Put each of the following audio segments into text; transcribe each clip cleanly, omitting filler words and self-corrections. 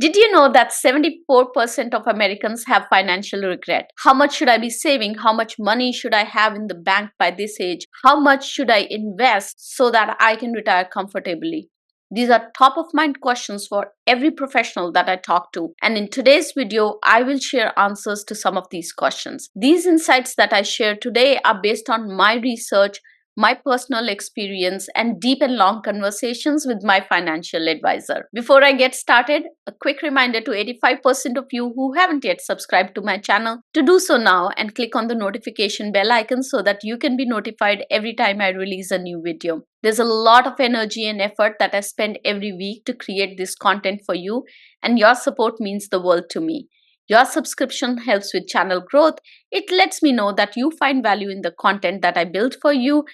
Did you know that 74% of Americans have financial regret? How much should I be saving? How much money should I have in the bank by this age? How much should I invest so that I can retire comfortably? These are top of mind questions for every professional that I talk to. And in today's video, I will share answers to some of these questions. These insights that I share today are based on my research, my personal experience, and deep and long conversations with my financial advisor. Before I get started, a quick reminder to 85% of you who haven't yet subscribed to my channel to do so now and click on the notification bell icon so that you can be notified every time I release a new video. There's a lot of energy and effort that I spend every week to create this content for you, and your support means the world to me. Your subscription helps with channel growth. It lets me know that you find value in the content that I built for you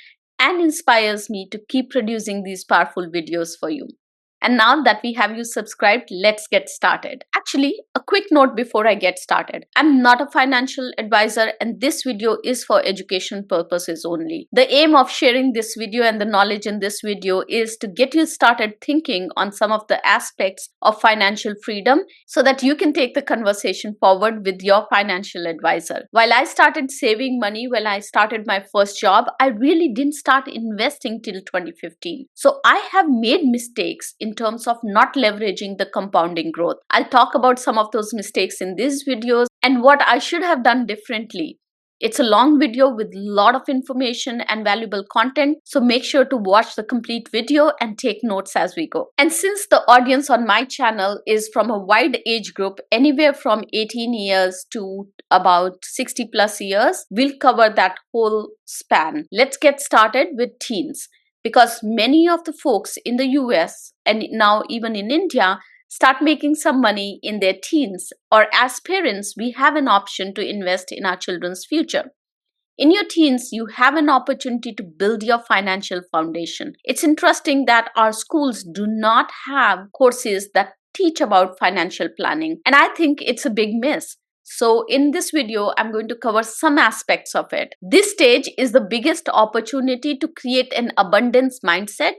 and inspires me to keep producing these powerful videos for you. And now that we have you subscribed, let's get started. Actually, a quick note before I get started. I'm not a financial advisor and this video is for education purposes only. The aim of sharing this video and the knowledge in this video is to get you started thinking on some of the aspects of financial freedom so that you can take the conversation forward with your financial advisor. While I started saving money when I started my first job, I really didn't start investing till 2015. So I have made mistakes in terms of not leveraging the compounding growth. I'll talk about some of those mistakes in these videos and what I should have done differently. It's a long video with a lot of information and valuable content, so make sure to watch the complete video and take notes as we go. And since the audience on my channel is from a wide age group, anywhere from 18 years to about 60 plus years, we'll cover that whole span. Let's get started with teens. Because many of the folks in the US and now even in India start making some money in their teens, or as parents, we have an option to invest in our children's future. In your teens, you have an opportunity to build your financial foundation. It's interesting that our schools do not have courses that teach about financial planning, and I think it's a big miss. So in this video, I'm going to cover some aspects of it. This stage is the biggest opportunity to create an abundance mindset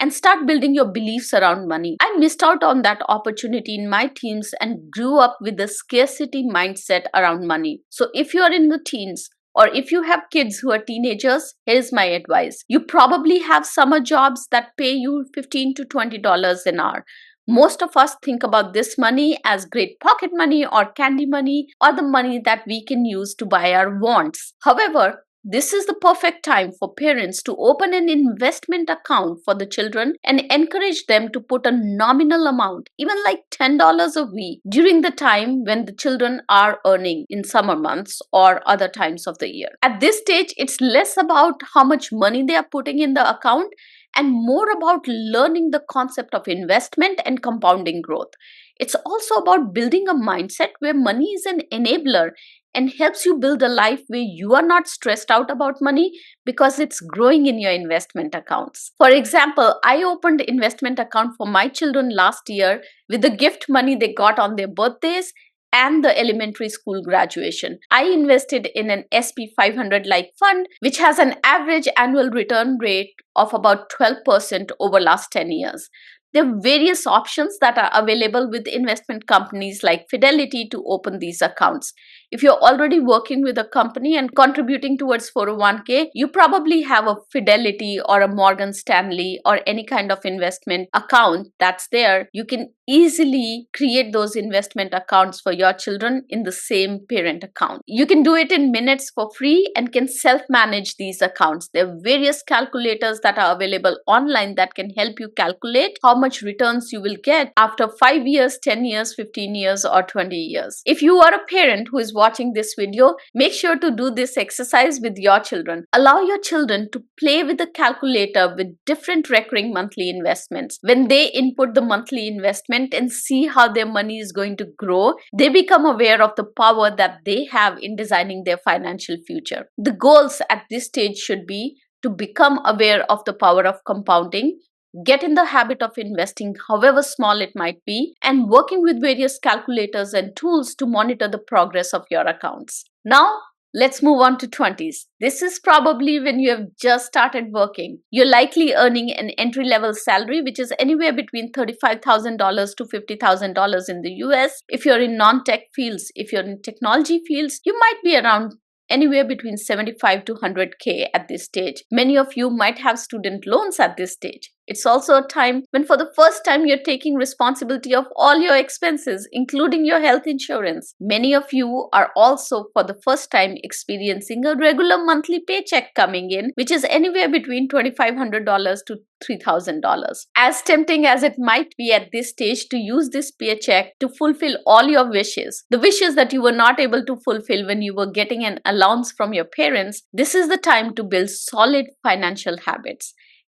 and start building your beliefs around money. I missed out on that opportunity in my teens and grew up with a scarcity mindset around money. So if you're in the teens, or if you have kids who are teenagers, here's my advice. You probably have summer jobs that pay you $15 to $20 an hour. Most of us think about this money as great pocket money or candy money or the money that we can use to buy our wants. However, this is the perfect time for parents to open an investment account for the children and encourage them to put a nominal amount, even like $10 a week, during the time when the children are earning in summer months or other times of the year. At this stage, it's less about how much money they are putting in the account and more about learning the concept of investment and compounding growth. It's also about building a mindset where money is an enabler and helps you build a life where you are not stressed out about money because it's growing in your investment accounts. For example, I opened an investment account for my children last year with the gift money they got on their birthdays and the elementary school graduation. I invested in an SP 500-like fund, which has an average annual return rate of about 12% over last 10 years. There are various options that are available with investment companies like Fidelity to open these accounts. If you're already working with a company and contributing towards 401k, you probably have a Fidelity or a Morgan Stanley or any kind of investment account that's there. You can easily create those investment accounts for your children in the same parent account. You can do it in minutes for free and can self-manage these accounts. There are various calculators that are available online that can help you calculate how much returns you will get after 5 years, 10 years, 15 years, or 20 years. If you are a parent who is watching this video, make sure to do this exercise with your children. Allow your children to play with the calculator with different recurring monthly investments. When they input the monthly investment and see how their money is going to grow, they become aware of the power that they have in designing their financial future. The goals at this stage should be to become aware of the power of compounding, get in the habit of investing, however small it might be, and working with various calculators and tools to monitor the progress of your accounts. Now, Let's move on to 20s. This is probably when you have just started working. You're likely earning an entry level salary, which is anywhere between $35,000 to $50,000 in the US. If you're in non tech fields, if you're in technology fields, you might be around anywhere between 75 to 100K at this stage. Many of you might have student loans at this stage. It's also a time when for the first time you're taking responsibility of all your expenses, including your health insurance. Many of you are also for the first time experiencing a regular monthly paycheck coming in, which is anywhere between $2,500 to $3,000. As tempting as it might be at this stage to use this paycheck to fulfill all your wishes, the wishes that you were not able to fulfill when you were getting an allowance from your parents, this is the time to build solid financial habits.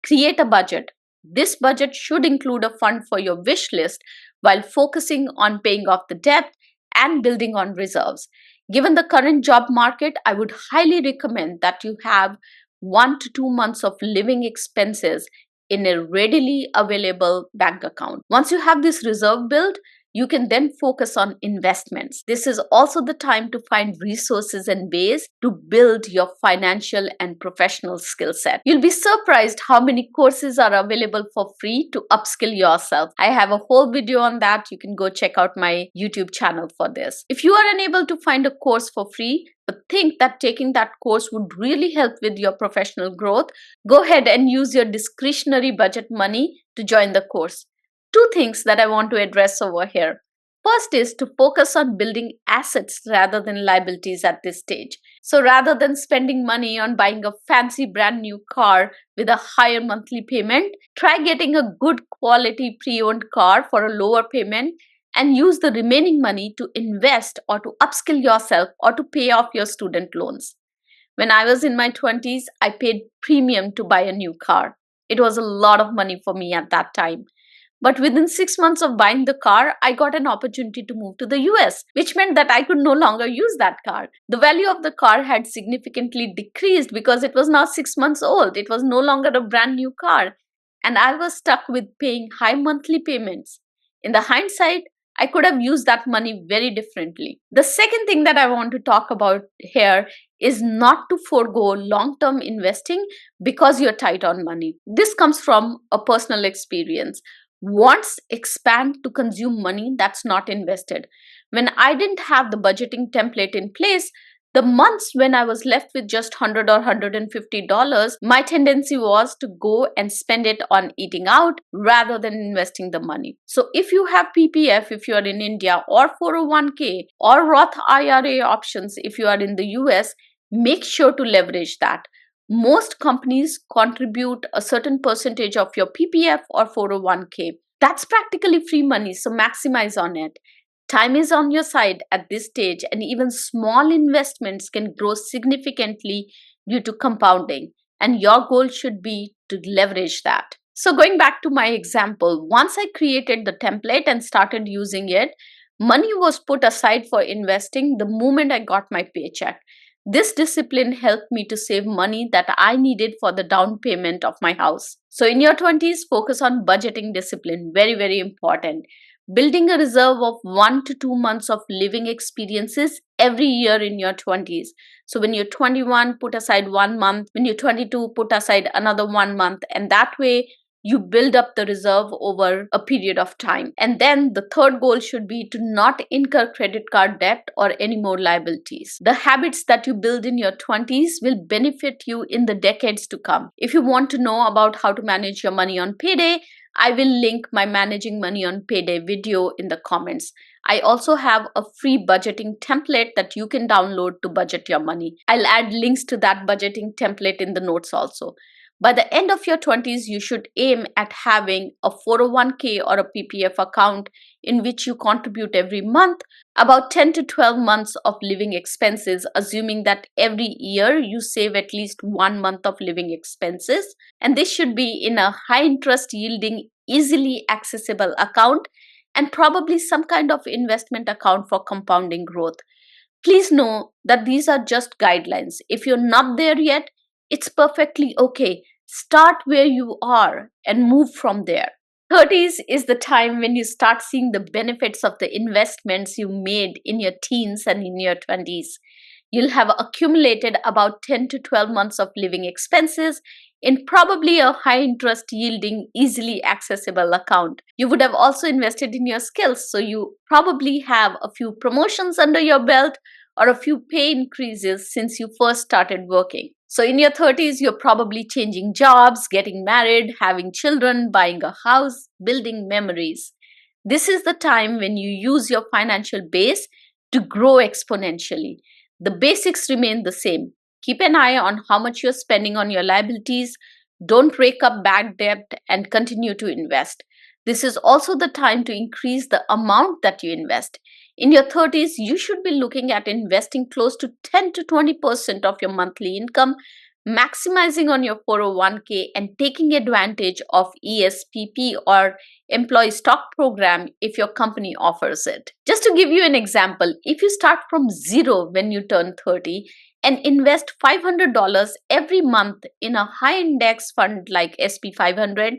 Create a budget. This budget should include a fund for your wish list while focusing on paying off the debt and building on reserves. Given the current job market, I would highly recommend that you have 1 to 2 months of living expenses in a readily available bank account. Once you have this reserve built, you can then focus on investments. This is also the time to find resources and ways to build your financial and professional skill set. You'll be surprised how many courses are available for free to upskill yourself. I have a whole video on that. You can go check out my YouTube channel for this. If you are unable to find a course for free, but think that taking that course would really help with your professional growth, go ahead and use your discretionary budget money to join the course. Two things that I want to address over here. First is to focus on building assets rather than liabilities at this stage. So rather than spending money on buying a fancy brand new car with a higher monthly payment, try getting a good quality pre-owned car for a lower payment and use the remaining money to invest or to upskill yourself or to pay off your student loans. When I was in my 20s, I paid premium to buy a new car. It was a lot of money for me at that time. But within 6 months of buying the car, I got an opportunity to move to the US, which meant that I could no longer use that car. The value of the car had significantly decreased because it was now 6 months old. It was no longer a brand new car. And I was stuck with paying high monthly payments. In the hindsight, I could have used that money very differently. The second thing that I want to talk about here is not to forego long-term investing because you're tight on money. This comes from a personal experience. Wants expand to consume money that's not invested. When I didn't have the budgeting template in place, the months when I was left with just $100 or $150, my tendency was to go and spend it on eating out rather than investing the money. So if you have PPF, if you are in India, or 401k or Roth IRA options, if you are in the US, make sure to leverage that. Most companies contribute a certain percentage of your PPF or 401k. That's practically free money, so maximize on it. Time is on your side at this stage, and even small investments can grow significantly due to compounding, and your goal should be to leverage that. So going back to my example, once I created the template and started using it, money was put aside for investing the moment I got my paycheck. This discipline helped me to save money that I needed for the down payment of my house. So in your 20s, focus on budgeting discipline. Very, very important. Building a reserve of 1 to 2 months of living experiences every year in your 20s. So when you're 21, put aside 1 month. When you're 22, put aside another 1 month. And that way, you build up the reserve over a period of time. And then the third goal should be to not incur credit card debt or any more liabilities. The habits that you build in your 20s will benefit you in the decades to come. If you want to know about how to manage your money on payday, I will link my Managing Money on Payday video in the comments. I also have a free budgeting template that you can download to budget your money. I'll add links to that budgeting template in the notes also. By the end of your 20s, you should aim at having a 401k or a PPF account in which you contribute every month, about 10 to 12 months of living expenses, assuming that every year you save at least 1 month of living expenses. And this should be in a high interest yielding, easily accessible account, and probably some kind of investment account for compounding growth. Please know that these are just guidelines. If you're not there yet, it's perfectly okay. Start where you are and move from there. 30s is the time when you start seeing the benefits of the investments you made in your teens and in your 20s. You'll have accumulated about 10 to 12 months of living expenses in probably a high interest yielding, easily accessible account. You would have also invested in your skills, so you probably have a few promotions under your belt or a few pay increases since you first started working. So in your 30s, you're probably changing jobs, getting married, having children, buying a house, building memories. This is the time when you use your financial base to grow exponentially. The basics remain the same. Keep an eye on how much you're spending on your liabilities. Don't rake up bad debt and continue to invest. This is also the time to increase the amount that you invest. In your 30s, you should be looking at investing close to 10 to 20% of your monthly income, maximizing on your 401k and taking advantage of ESPP or employee stock program if your company offers it. Just to give you an example, if you start from zero when you turn 30 and invest $500 every month in a high index fund like SP 500,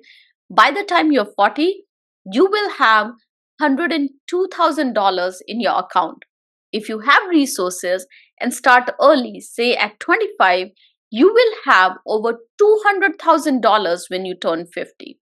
by the time you're 40, you will have $102,000 in your account. If you have resources and start early, say at 25, you will have over $200,000 when you turn 50.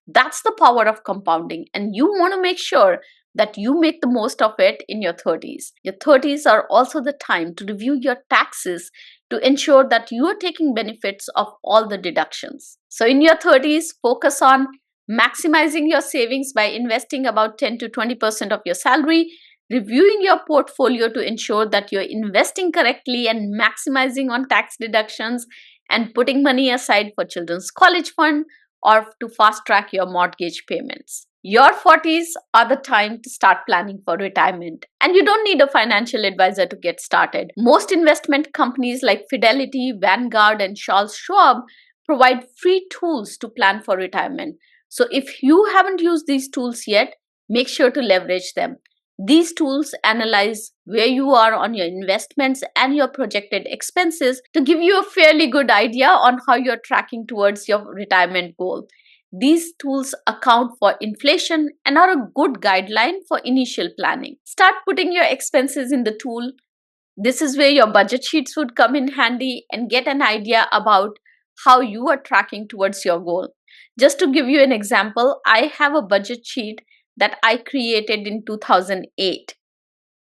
That's the power of compounding, and you want to make sure that you make the most of it in your 30s. Your 30s are also the time to review your taxes to ensure that you are taking benefits of all the deductions. So in your 30s, focus on maximizing your savings by investing about 10 to 20% of your salary, reviewing your portfolio to ensure that you're investing correctly and maximizing on tax deductions, and putting money aside for children's college fund or to fast track your mortgage payments. Your 40s are the time to start planning for retirement, and you don't need a financial advisor to get started. Most investment companies like Fidelity, Vanguard, and Charles Schwab provide free tools to plan for retirement. So if you haven't used these tools yet, make sure to leverage them. These tools analyze where you are on your investments and your projected expenses to give you a fairly good idea on how you're tracking towards your retirement goal. These tools account for inflation and are a good guideline for initial planning. Start putting your expenses in the tool. This is where your budget sheets would come in handy, and get an idea about how you are tracking towards your goal. Just to give you an example, I have a budget sheet that I created in 2008,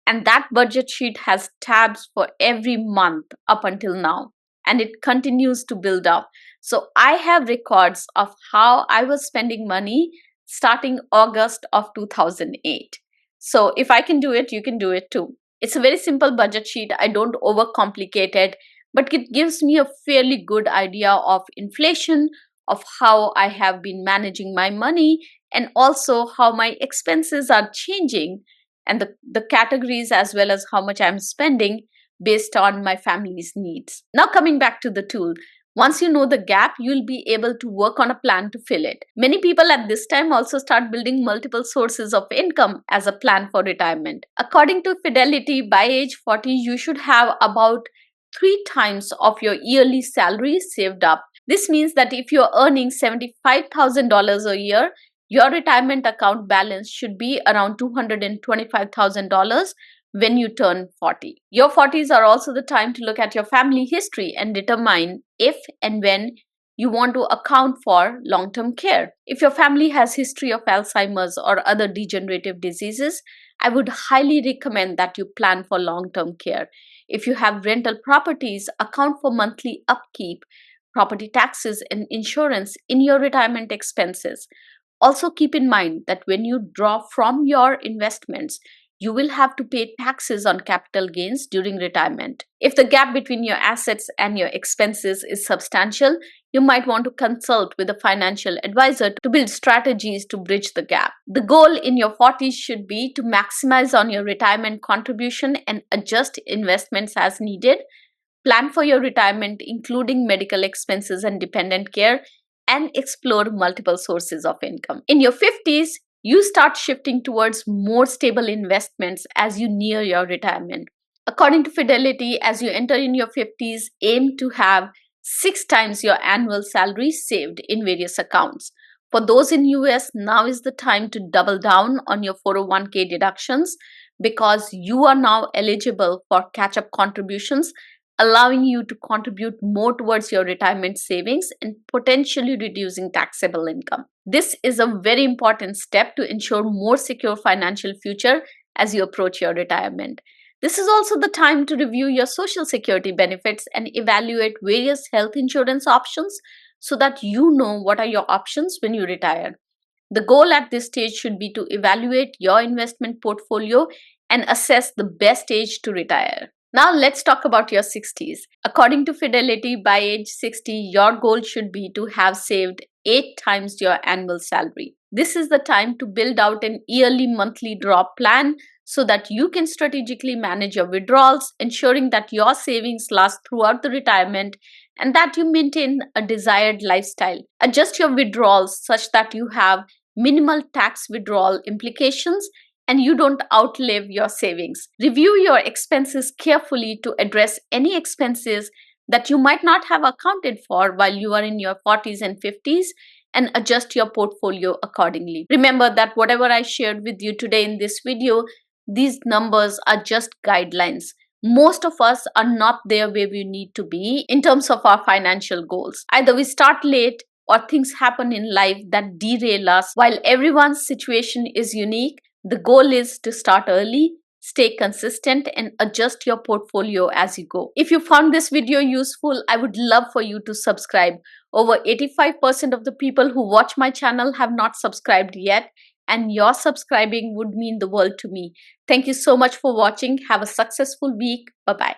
and that budget sheet has tabs for every month up until now, and it continues to build up. So I have records of how I was spending money starting August of 2008. So if I can do it, you can do it too. It's a very simple budget sheet. I don't overcomplicate it, but it gives me a fairly good idea of inflation, of how I have been managing my money, and also how my expenses are changing, and the categories as well as how much I'm spending based on my family's needs. Now, coming back to the tool, once you know the gap, you'll be able to work on a plan to fill it. Many people at this time also start building multiple sources of income as a plan for retirement. According to Fidelity, by age 40, you should have about 3 times of your yearly salary saved up. This means that if you're earning $75,000 a year, your retirement account balance should be around $225,000 when you turn 40. Your 40s are also the time to look at your family history and determine if and when you want to account for long-term care. If your family has history of Alzheimer's or other degenerative diseases, I would highly recommend that you plan for long-term care. If you have rental properties, account for monthly upkeep, property taxes, and insurance in your retirement expenses. Also keep in mind that when you draw from your investments, you will have to pay taxes on capital gains during retirement. If the gap between your assets and your expenses is substantial, you might want to consult with a financial advisor to build strategies to bridge the gap. The goal in your 40s should be to maximize on your retirement contribution and adjust investments as needed. Plan for your retirement, including medical expenses and dependent care, and explore multiple sources of income. In your 50s, you start shifting towards more stable investments as you near your retirement. According to Fidelity, as you enter in your 50s, aim to have 6 times your annual salary saved in various accounts. For those in US, now is the time to double down on your 401k deductions because you are now eligible for catch-up contributions, allowing you to contribute more towards your retirement savings and potentially reducing taxable income. This is a very important step to ensure more secure financial future as you approach your retirement. This is also the time to review your social security benefits and evaluate various health insurance options so that you know what are your options when you retire. The goal at this stage should be to evaluate your investment portfolio and assess the best age to retire. Now let's talk about your 60s. According to Fidelity, by age 60, your goal should be to have saved 8 times your annual salary. This is the time to build out an yearly monthly draw plan so that you can strategically manage your withdrawals, ensuring that your savings last throughout the retirement and that you maintain a desired lifestyle. Adjust your withdrawals such that you have minimal tax withdrawal implications and you don't outlive your savings. Review your expenses carefully to address any expenses that you might not have accounted for while you are in your 40s and 50s and adjust your portfolio accordingly. Remember that whatever I shared with you today in this video, these numbers are just guidelines. Most of us are not there where we need to be in terms of our financial goals. Either we start late or things happen in life that derail us. While everyone's situation is unique, the goal is to start early, stay consistent, and adjust your portfolio as you go. If you found this video useful, I would love for you to subscribe. Over 85% of the people who watch my channel have not subscribed yet, and your subscribing would mean the world to me. Thank you so much for watching. Have a successful week. Bye-bye.